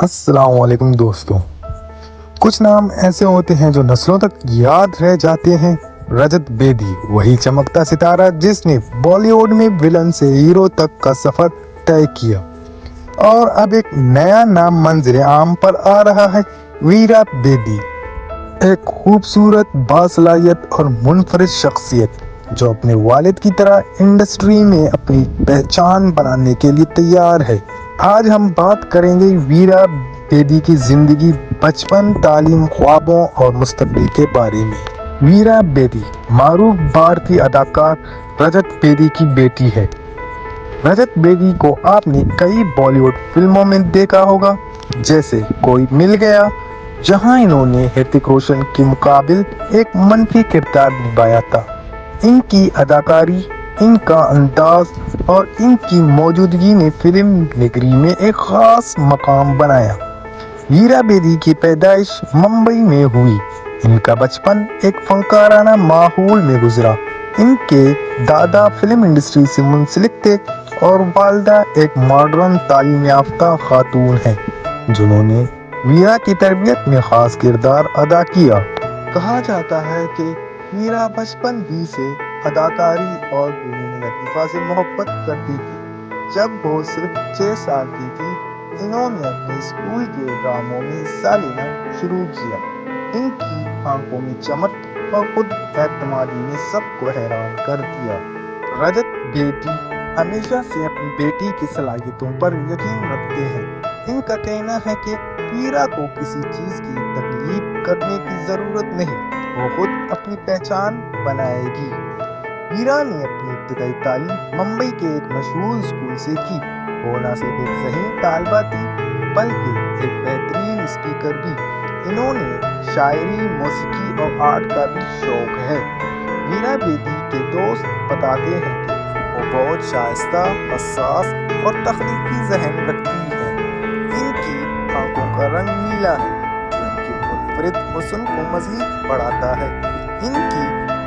السلام علیکم دوستوں، کچھ نام ایسے ہوتے ہیں جو نسلوں تک یاد رہ جاتے ہیں۔ رجت بیدی وہی چمکتا ستارہ جس نے بالی ووڈ میں ولن سے ہیرو تک کا سفر طے کیا، اور اب ایک نیا نام منظر عام پر آ رہا ہے، ویرا بیدی۔ ایک خوبصورت، باصلاحیت اور منفرد شخصیت جو اپنے والد کی طرح انڈسٹری میں اپنی پہچان بنانے کے لیے تیار ہے۔ آج ہم بات کریں گے ویرا بیدی کی زندگی، بچپن، تعلیم، خوابوں اور مستقبل کے بارے میں۔ ویرا بیدی معروف بھارتی اداکار رجت بیدی کی بیٹی ہے۔ رجت بیدی کو آپ نے کئی بالی ووڈ فلموں میں دیکھا ہوگا، جیسے کوئی مل گیا، جہاں انہوں نے ہرتک روشن کے مقابل ایک منفی کردار نبھایا تھا۔ ان کی اداکاری، ان کا انداز اور ان کی موجودگی نے فلم نگری میں ایک خاص مقام بنایا۔ ویرا بیدی کی پیدائش ممبئی میں ہوئی۔ ان کا بچپن ایک فنکارانہ ماحول میں گزرا۔ ان کے دادا فلم انڈسٹری سے منسلک تھے اور والدہ ایک ماڈرن تعلیم یافتہ خاتون ہیں، جنہوں نے ویرا کی تربیت میں خاص کردار ادا کیا۔ کہا جاتا ہے کہ ویرا بچپن ہی سے اداکاری اور فنون لطیفہ سے محبت کرتی تھی۔ جب وہ صرف 6 سال کی تھی، انہوں نے اپنے اسکول کے ڈراموں میں حصہ لینا شروع کیا۔ ان کی آنکھوں میں چمک اور خود اعتمادی نے سب کو حیران کر دیا۔ رجت بیدی ہمیشہ سے اپنی بیٹی کی صلاحیتوں پر یقین رکھتے ہیں۔ ان کا کہنا ہے کہ ویرا کو کسی چیز کی تقلید کرنے کی ضرورت نہیں، وہ خود اپنی پہچان بنائے گی۔ ویرا نے اپنی ابتدائی تعلیم ممبئی کے ایک مشہور اسکول سے کی۔ وہ نہ صرف ایک ذہین طالبہ تھی بلکہ ایک بہترین اسپیکر بھی۔ انہوں نے شاعری، موسیقی اور آرٹ کا بھی شوق ہے۔ ویرا بیدی کے دوست بتاتے ہیں کہ وہ بہت شائستہ، حساس اور تخلیقی ذہن رکھتی ہے۔ ان کی آنکھوں کا رنگ نیلا ہے، جو ان کے منفرد حسن کو مزید بڑھاتا ہے۔ ان کی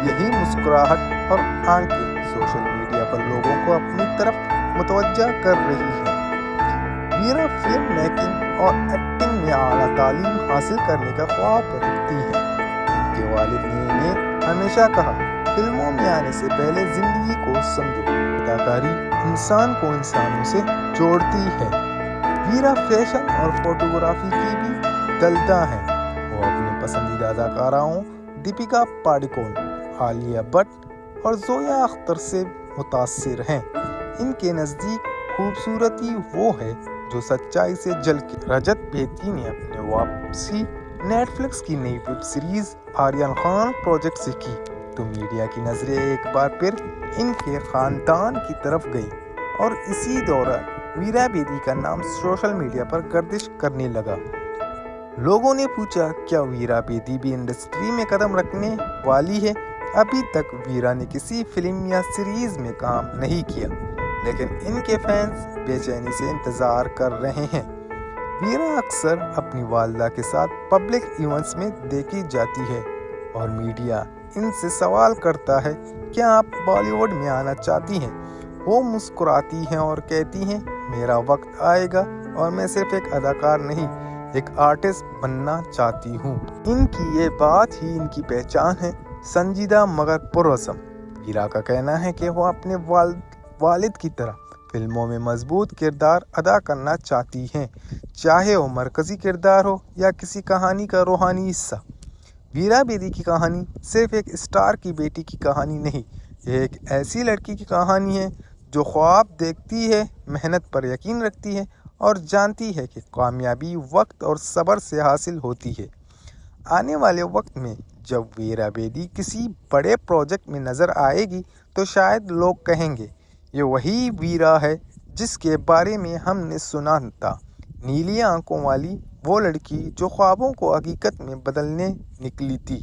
یہی مسکراہٹ اور آنکھیں سوشل میڈیا پر لوگوں کو اپنی طرف متوجہ کر رہی ہیں۔ ویرا فلم میکنگ اور ایکٹنگ میں اعلیٰ تعلیم حاصل کرنے کا خواب رکھتی ہے۔ ان کے والد نے انہیں ہمیشہ کہا، فلموں میں آنے سے پہلے زندگی کو سمجھو۔ اداکاری انسان کو انسانوں سے جوڑتی ہے۔ ویرا فیشن اور فوٹوگرافی کی بھی دلدہ ہیں۔ وہ اپنے پسندیدہ اداکاروں دیپیکا پاڈوکون، عالیہ بھٹ اور زویا اختر سے متاثر ہیں۔ ان کے نزدیک خوبصورتی وہ ہے جو سچائی سے جھلکے۔ رجت بیدی نے اپنی واپسی نیٹ فلکس کی نئی web series Aryan Khan project سے کی، تو میڈیا کی نظریں ایک بار پھر ان کے خاندان کی طرف گئی، اور اسی دوران ویرا بیدی کا نام سوشل میڈیا پر گردش کرنے لگا۔ لوگوں نے پوچھا، کیا ویرا بیدی بھی انڈسٹری میں قدم رکھنے والی ہے؟ ابھی تک ویرا نے کسی فلم یا سیریز میں کام نہیں کیا، لیکن ان کے فینس بے چینی سے انتظار کر رہے ہیں۔ ویرا اکثر اپنی والدہ کے ساتھ پبلک ایونٹس میں دیکھی جاتی ہے، اور میڈیا ان سے سوال کرتا ہے، کیا آپ بالی ووڈ میں آنا چاہتی ہیں؟ وہ مسکراتی ہیں اور کہتی ہیں، میرا وقت آئے گا، اور میں صرف ایک اداکار نہیں، ایک آرٹسٹ بننا چاہتی ہوں۔ ان کی یہ بات ہی ان کی پہچان ہے، سنجیدہ مگر پرعزم۔ ویرا کا کہنا ہے کہ وہ اپنے والد کی طرح فلموں میں مضبوط کردار ادا کرنا چاہتی ہیں، چاہے وہ مرکزی کردار ہو یا کسی کہانی کا روحانی حصہ۔ ویرا بیدی کی کہانی صرف ایک اسٹار کی بیٹی کی کہانی نہیں، یہ ایک ایسی لڑکی کی کہانی ہے جو خواب دیکھتی ہے، محنت پر یقین رکھتی ہے، اور جانتی ہے کہ کامیابی وقت اور صبر سے حاصل ہوتی ہے۔ آنے والے وقت میں جب ویرا بیدی کسی بڑے پروجیکٹ میں نظر آئے گی تو شاید لوگ کہیں گے، یہ وہی ویرا ہے جس کے بارے میں ہم نے سنا تھا، نیلی آنکھوں والی وہ لڑکی جو خوابوں کو حقیقت میں بدلنے نکلی تھی۔